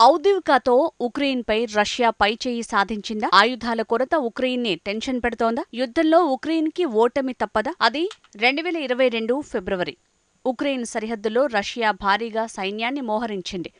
ఔద్వికాతో ఉక్రెయిన్పై Russia పైచేయి సాధించిందా? ఆయుధాల కొరత ఉక్రెయిన్ని టెన్షన్ పెడుతోందా? యుద్ధంలో ఉక్రెయిన్కి ఓటమి తప్పదా? అది 2022 ఫిబ్రవరి. ఉక్రెయిన్ సరిహద్దులో రష్యా భారీగా సైన్యాన్ని మోహరించింది.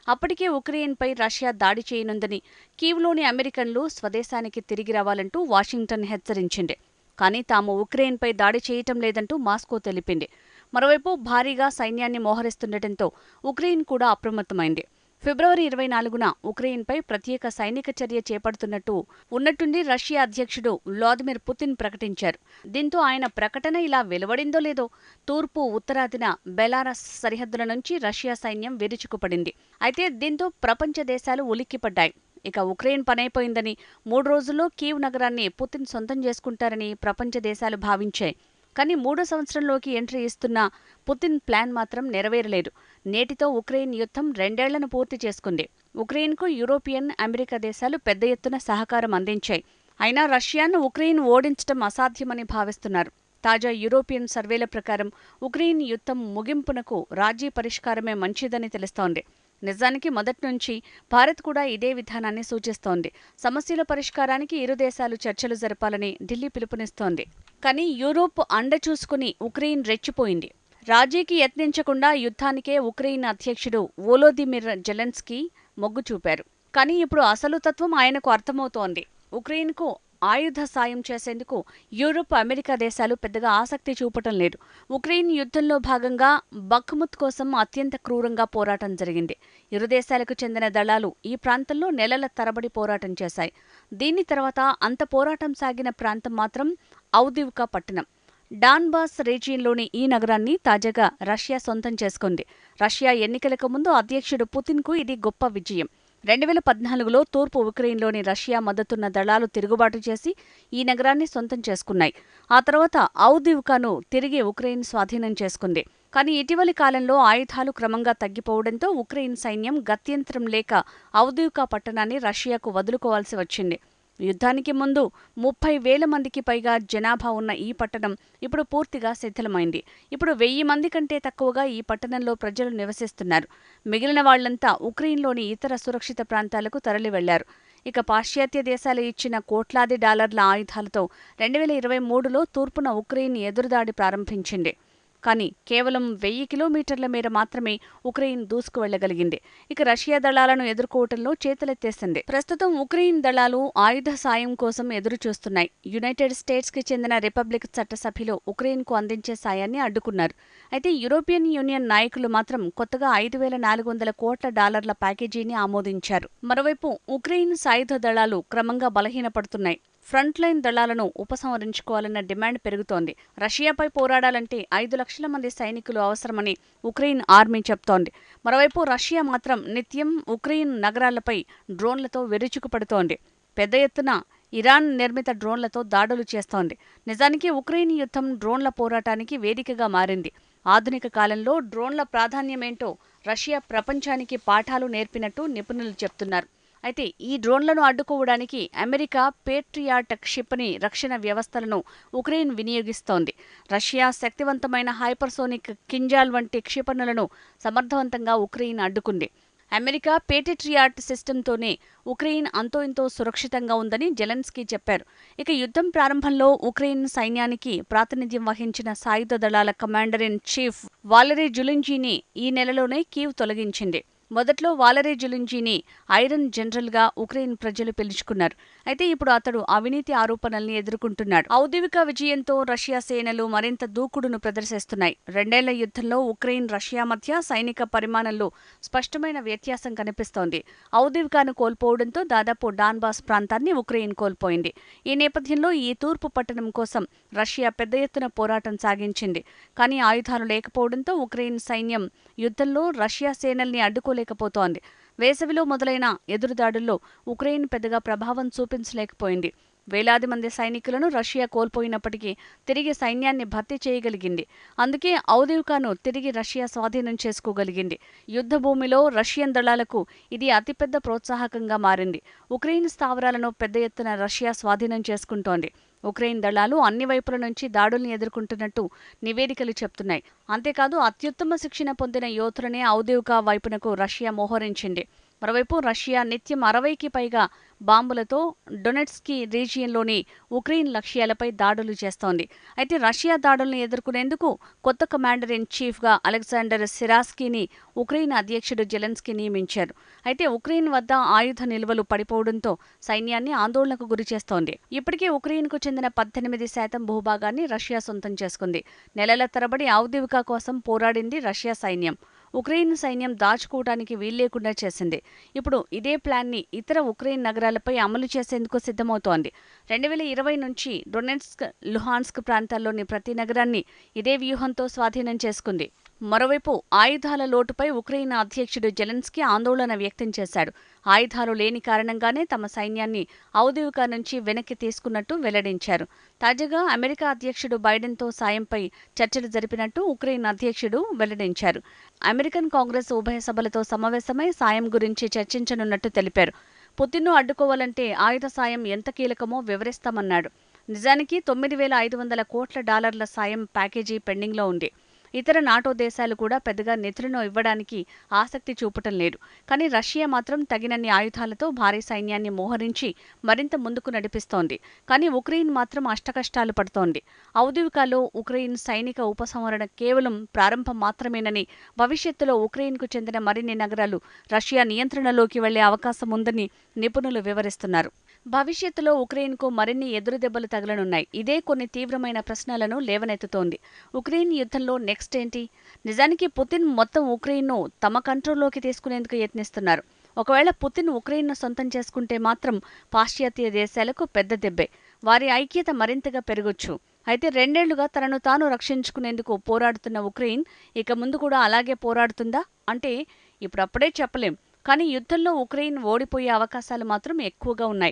అప్పటికే ఉక్రెయిన్పై రష్యా దాడి చేయనుందని కీవ్లోని అమెరికన్లు స్వదేశానికి తిరిగి రావాలంటూ వాషింగ్టన్ హెచ్చరించింది. కానీ తాము ఉక్రెయిన్పై దాడి చేయటం లేదంటూ మాస్కో తెలిపింది. మరోవైపు భారీగా సైన్యాన్ని మోహరిస్తుండటంతో ఉక్రెయిన్ కూడా అప్రమత్తమైంది. ఫిబ్రవరి 24న ఉక్రెయిన్పై ప్రత్యేక సైనిక చర్య చేపడుతున్నట్టు ఉన్నట్టుండి రష్యా అధ్యక్షుడు వ్లాదిమిర్ పుతిన్ ప్రకటించారు. దీంతో ఆయన ప్రకటన ఇలా వెలువడిందో లేదో తూర్పు, ఉత్తరాదిన బెలారస్ సరిహద్దుల నుంచి రష్యా సైన్యం విరుచుకుపడింది. అయితే దీంతో ప్రపంచ దేశాలు ఉలిక్కిపడ్డాయి. ఇక ఉక్రెయిన్ పనైపోయిందని, 3 రోజుల్లో కీవ్ నగరాన్ని పుతిన్ సొంతం చేసుకుంటారని ప్రపంచ దేశాలు భావించాయి. కానీ 3వ సంవత్సరంలోకి ఎంట్రీ ఇస్తున్న పుతిన్ ప్లాన్ మాత్రం నెరవేరలేదు. నేటితో ఉక్రెయిన్ యుద్ధం 2 ఏళ్లను పూర్తి చేసుకుంది. ఉక్రెయిన్కు యూరోపియన్, అమెరికా దేశాలు పెద్ద ఎత్తున సహకారం అందించాయి. అయినా రష్యాను ఉక్రెయిన్ ఓడించడం అసాధ్యమని భావిస్తున్నారు. తాజా యూరోపియన్ సర్వేల ప్రకారం ఉక్రెయిన్ యుద్ధం ముగింపునకు రాజీ పరిష్కారమే మంచిదని తెలుస్తోంది. నిజానికి మొదట్నుంచి భారత్ కూడా ఇదే విధానాన్ని సూచిస్తోంది. సమస్యల పరిష్కారానికి ఇరు దేశాలు చర్చలు జరపాలని ఢిల్లీ పిలుపునిస్తోంది. కానీ యూరోప్ అండ చూసుకుని ఉక్రెయిన్ రెచ్చిపోయింది. రాజీకి యత్నించకుండా యుద్ధానికే ఉక్రెయిన్ అధ్యక్షుడు వోలోదిమిర్ జెలెన్స్కీ మొగ్గు చూపారు. కానీ ఇప్పుడు అసలు తత్వం ఆయనకు అర్థమవుతోంది. ఉక్రెయిన్కు ఆయుధ సాయం చేసేందుకు యూరోప్, అమెరికా దేశాలు పెద్దగా ఆసక్తి చూపటం లేదు. ఉక్రెయిన్ యుద్ధంలో భాగంగా బఖ్ముత్ కోసం అత్యంత క్రూరంగా పోరాటం జరిగింది. ఇరు దేశాలకు చెందిన దళాలు ఈ ప్రాంతంలో నెలల తరబడి పోరాటం చేశాయి. దీని తర్వాత అంత పోరాటం సాగిన ప్రాంతం మాత్రం ఔద్వికా పట్టణం. డాన్బాస్ రీజియన్లోని ఈ నగరాన్ని తాజాగా రష్యా సొంతం చేసుకుంది. రష్యా ఎన్నికలకు ముందు అధ్యక్షుడు పుతిన్కు ఇది గొప్ప విజయం. 2014లో తూర్పు ఉక్రెయిన్లోని రష్యా మద్దతున్న దళాలు తిరుగుబాటు చేసి ఈ నగరాన్ని సొంతం చేసుకున్నాయి. ఆ తర్వాత ఔద్వికాను తిరిగి ఉక్రెయిన్ స్వాధీనం చేసుకుంది. కానీ ఇటీవలి కాలంలో ఆయుధాలు క్రమంగా తగ్గిపోవడంతో ఉక్రెయిన్ సైన్యం గత్యంతరం లేక ఔద్వికా పట్టణాన్ని రష్యాకు వదులుకోవాల్సి వచ్చింది. యుద్ధానికి ముందు 30,000 మందికి పైగా జనాభా ఉన్న ఈ పట్టణం ఇప్పుడు పూర్తిగా శిథిలమైంది. ఇప్పుడు 1000 మంది కంటే తక్కువగా ఈ పట్టణంలో ప్రజలు నివసిస్తున్నారు. మిగిలిన వాళ్లంతా ఉక్రెయిన్లోని ఇతర సురక్షిత ప్రాంతాలకు తరలి వెళ్లారు. ఇక పాశ్చాత్య దేశాలు ఇచ్చిన కోట్లాది డాలర్ల ఆయుధాలతో 2023లో తూర్పున ఉక్రెయిన్ ఎదురుదాడి ప్రారంభించింది. కానీ కేవలం 1000 కిలోమీటర్ల మేర మాత్రమే ఉక్రెయిన్ దూసుకు వెళ్లగలిగింది. ఇక రష్యా దళాలను ఎదుర్కోవటంలో చేతులెత్తేసింది. ప్రస్తుతం ఉక్రెయిన్ దళాలు ఆయుధ సాయం కోసం ఎదురుచూస్తున్నాయి. యునైటెడ్ స్టేట్స్కి చెందిన రిపబ్లిక్ చట్టసభ్యులు ఉక్రెయిన్కు అందించే సాయాన్ని అడ్డుకున్నారు. అయితే యూరోపియన్ యూనియన్ నాయకులు మాత్రం కొత్తగా 5,400 కోట్ల డాలర్ల ప్యాకేజీని ఆమోదించారు. మరోవైపు ఉక్రెయిన్ సాయుధ దళాలు క్రమంగా బలహీనపడుతున్నాయి. ఫ్రంట్లైన్ దళాలను ఉపసంహరించుకోవాలన్న డిమాండ్ పెరుగుతోంది. రష్యాపై పోరాడాలంటే 5 లక్షల మంది సైనికులు అవసరమని ఉక్రెయిన్ ఆర్మీ చెప్తోంది. మరోవైపు రష్యా మాత్రం నిత్యం ఉక్రెయిన్ నగరాలపై డ్రోన్లతో విరుచుకుపడుతోంది. పెద్ద ఎత్తున ఇరాన్ నిర్మిత డ్రోన్లతో దాడులు చేస్తోంది. నిజానికి ఉక్రెయిన్ యుద్ధం డ్రోన్ల పోరాటానికి వేదికగా మారింది. ఆధునిక కాలంలో డ్రోన్ల ప్రాధాన్యమేంటో రష్యా ప్రపంచానికి పాఠాలు నేర్పినట్టు నిపుణులు చెప్తున్నారు. అయితే ఈ డ్రోన్లను అడ్డుకోవడానికి అమెరికా పేట్రియాట్ క్షిపణి రక్షణ వ్యవస్థలను ఉక్రెయిన్ వినియోగిస్తోంది. రష్యా శక్తివంతమైన హైపర్సోనిక్ కింజాల్ వంటి క్షిపణులను సమర్థవంతంగా ఉక్రెయిన్ అడ్డుకుంది. అమెరికా పేట్రియాట్ సిస్టంతోనే ఉక్రెయిన్ అంతో ఇంతో సురక్షితంగా ఉందని జెలెన్స్కీ చెప్పారు. ఇక యుద్ధం ప్రారంభంలో ఉక్రెయిన్ సైన్యానికి ప్రాతినిధ్యం వహించిన సాయుధ దళాల కమాండర్ ఇన్ చీఫ్ వాలరీ జులింజీని ఈ నెలలోనే కీవ్ తొలగించింది. మొదట్లో వాలరీ జులింజీని ఐరన్ జనరల్గా ఉక్రెయిన్ ప్రజలు పిలుచుకున్నారు. అయితే ఇప్పుడు అతడు అవినీతి ఆరోపణల్ని ఎదుర్కొంటున్నాడు. ఔద్విక విజయంతో రష్యా సేనలు మరింత దూకుడును ప్రదర్శిస్తున్నాయి. 2 ఏళ్ల యుద్ధంలో ఉక్రెయిన్, రష్యా మధ్య సైనిక పరిమాణంలో స్పష్టమైన వ్యత్యాసం కనిపిస్తోంది. ఔద్వికాను కోల్పోవడంతో దాదాపు డాన్బాస్ ప్రాంతాన్ని ఉక్రెయిన్ కోల్పోయింది. ఈ నేపథ్యంలో ఈ తూర్పు పట్టణం కోసం రష్యా పెద్ద ఎత్తున పోరాటం సాగించింది. కానీ ఆయుధాలు లేకపోవడంతో ఉక్రెయిన్ సైన్యం యుద్ధంలో రష్యా సేనల్ని అడ్డుకోలేకపోతోంది. వేసవిలో మొదలైన ఎదురుదాడుల్లో ఉక్రెయిన్ పెద్దగా ప్రభావం చూపించలేకపోయింది. వేలాది మంది సైనికులను రష్యా కోల్పోయినప్పటికీ తిరిగి సైన్యాన్ని భర్తీ చేయగలిగింది. అందుకే ఔద్వికాను తిరిగి రష్యా స్వాధీనం చేసుకోగలిగింది. యుద్ధభూమిలో రష్యన్ దళాలకు ఇది అతిపెద్ద ప్రోత్సాహకంగా మారింది. ఉక్రెయిన్ స్థావరాలను పెద్ద ఎత్తున రష్యా స్వాధీనం చేసుకుంటోంది. ఉక్రెయిన్ దళాలు అన్ని వైపుల నుంచి దాడుల్ని ఎదుర్కొంటున్నట్టు నివేదికలు చెప్తున్నాయి. అంతేకాదు అత్యుత్తమ శిక్షణ పొందిన యోధులనే ఔద్వికా వైపునకు రష్యా మోహరించింది. మరోవైపు రష్యా నిత్యం 60కి పైగా బాంబులతో డొనెట్స్కీ రీజియన్లోని ఉక్రెయిన్ లక్ష్యాలపై దాడులు చేస్తోంది. అయితే రష్యా దాడులను ఎదుర్కొనేందుకు కొత్త కమాండర్ ఇన్ చీఫ్గా అలెగ్జాండర్ సిరాస్కీని ఉక్రెయిన్ అధ్యక్షుడు జెలెన్స్కీ నియమించారు. అయితే ఉక్రెయిన్ వద్ద ఆయుధ నిల్వలు పడిపోవడంతో సైన్యాన్ని ఆందోళనకు గురిచేస్తోంది. ఇప్పటికే ఉక్రెయిన్కు చెందిన 18% భూభాగాన్ని రష్యా సొంతం చేసుకుంది. నెలల తరబడి ఔద్యోగిక కోసం పోరాడింది రష్యా సైన్యం. ఉక్రెయిన్ సైన్యం దాచుకోవడానికి వీల్లేకుండా చేసింది. ఇప్పుడు ఇదే ప్లాన్ని ఇతర ఉక్రెయిన్ నగరాలపై అమలు చేసేందుకు సిద్ధమవుతోంది. 2020 నుంచి డొనెట్స్క్, లుహాన్స్క్ ప్రాంతాల్లోని ప్రతి నగరాన్ని ఇదే వ్యూహంతో స్వాధీనం చేసుకుంది. మరోవైపు ఆయుధాల లోటుపై ఉక్రెయిన్ అధ్యక్షుడు జెలెన్స్కీ ఆందోళన వ్యక్తం చేశాడు. ఆయుధాలు లేని కారణంగానే తమ సైన్యాన్ని ఔద్యోగిక నుంచి వెనక్కి తీసుకున్నట్టు వెల్లడించారు. తాజాగా అమెరికా అధ్యక్షుడు బైడెన్తో సాయంపై చర్చలు జరిపినట్టు ఉక్రెయిన్ అధ్యక్షుడు వెల్లడించారు. అమెరికన్ కాంగ్రెస్ ఉభయ సభలతో సమావేశమై సాయం గురించి చర్చించనున్నట్టు తెలిపారు. పుతిన్ను అడ్డుకోవాలంటే ఆయుధ సాయం ఎంత కీలకమో వివరిస్తామన్నాడు. నిజానికి $9,500 కోట్ల సాయం ప్యాకేజీ పెండింగ్లో ఉంది. ఇతర నాటో దేశాలు కూడా పెద్దగా నిధులను ఇవ్వడానికి ఆసక్తి చూపటం లేదు. కానీ రష్యా మాత్రం తగినన్ని ఆయుధాలతో భారీ సైన్యాన్ని మోహరించి మరింత ముందుకు నడిపిస్తోంది. కానీ ఉక్రెయిన్ మాత్రం అష్టకష్టాలు పడుతోంది. ఔద్యోగికలో ఉక్రెయిన్ సైనిక ఉపసంహరణ కేవలం ప్రారంభం మాత్రమేనని, భవిష్యత్తులో ఉక్రెయిన్కు చెందిన మరిన్ని నగరాలు రష్యా నియంత్రణలోకి వెళ్లే అవకాశం ఉందని నిపుణులు వివరిస్తున్నారు. భవిష్యత్తులో ఉక్రెయిన్కు మరిన్ని ఎదురుదెబ్బలు తగలనున్నాయి. ఇదే కొన్ని తీవ్రమైన ప్రశ్నలను లేవనెత్తుతోంది. ఉక్రెయిన్ యుద్ధంలో నెక్స్ట్ ఏంటి? నిజానికి పుతిన్ మొత్తం ఉక్రెయిన్ను తమ కంట్రోల్లోకి తీసుకునేందుకు యత్నిస్తున్నారు. ఒకవేళ పుతిన్ ఉక్రెయిన్ను సొంతం చేసుకుంటే మాత్రం పాశ్చాత్య దేశాలకు పెద్ద దెబ్బే. వారి ఐక్యత మరింతగా పెరగొచ్చు. అయితే 2 ఏళ్లుగా తనను తాను రక్షించుకునేందుకు పోరాడుతున్న ఉక్రెయిన్ ఇక ముందు కూడా అలాగే పోరాడుతుందా అంటే ఇప్పుడప్పుడే చెప్పలేం. కానీ యుద్ధంలో ఉక్రెయిన్ ఓడిపోయే అవకాశాలు మాత్రం ఎక్కువగా ఉన్నాయి.